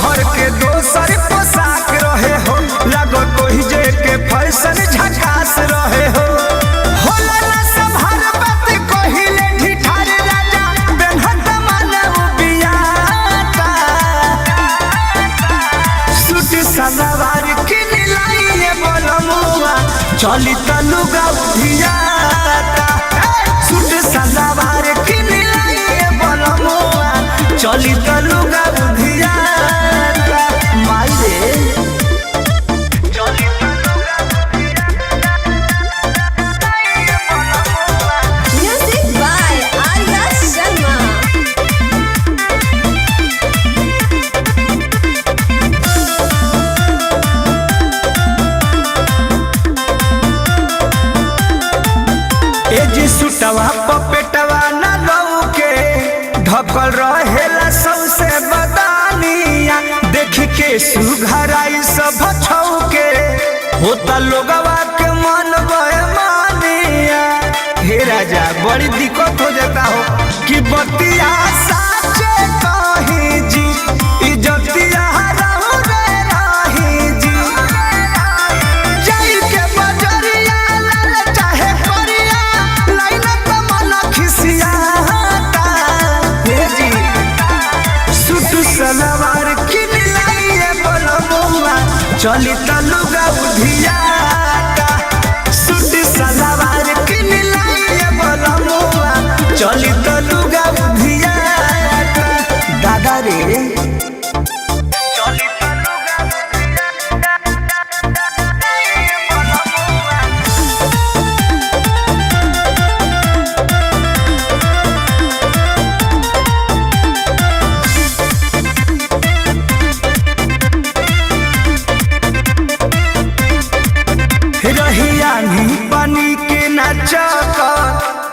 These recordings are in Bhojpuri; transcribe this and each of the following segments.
शहर के दोसर पोशाक रहे हो, लगो कोई जे के फैशन झकास रहे हो। होला ना संभार बात कहिले ठिठार राजा, बेनहट मानव बियाता। सूट सलवार किन लाइए बोलमुआ, चली तलुगा उधियाता। सूट सलवार किन लाइए बोलमुआ, चली तलुगा उधियाता। माई रे Music by Arya Sharma. ए जी सुटवा पपेटवा न लौके, ढकल रहेला सबसे बदानिया। देख के सुघराई सब छौके, होता लोगवा के मन बेमानिया। हे राजा बड़ी दिक्कत हो जाता हो कि बतिया साचे कही जी, इज्जतिया रहू रे रही जी। जाई के बजरिया लाल चाहे करिया, लाइन त मन खिसियाता। हे जी सूट सलवार किन लाइए बोलमुआ, चली तलुगा उधियाता। सूट सलवार किन लाइए बोलमुआ, चली तलुगा उधियाता। दादा रे रहिया नी पानी के नाचक,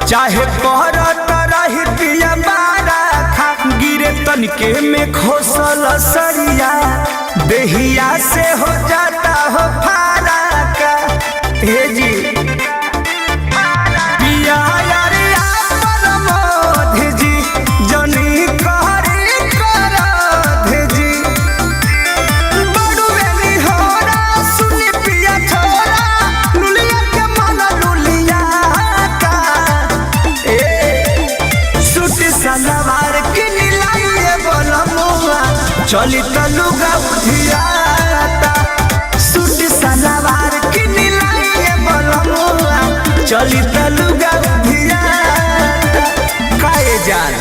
चाहे पहरत रही पिया बारा खा। गिरे तनके में खोसल सरिया, देहिया से हो जाता हो फारा का। हे जी पिया यारिया परमोध जी, जनी कहरी करध जी। बड़ू बेनी होरा सुनी पिया छोरा, लुलिया के मन लुलियाता। सूट सलवार किन लाइए बोलमुआ, चली तलुगा उधियाता। सूट सलवार किन लाइए बोलमुआ, चली तलुगा उधियाता। काहे जान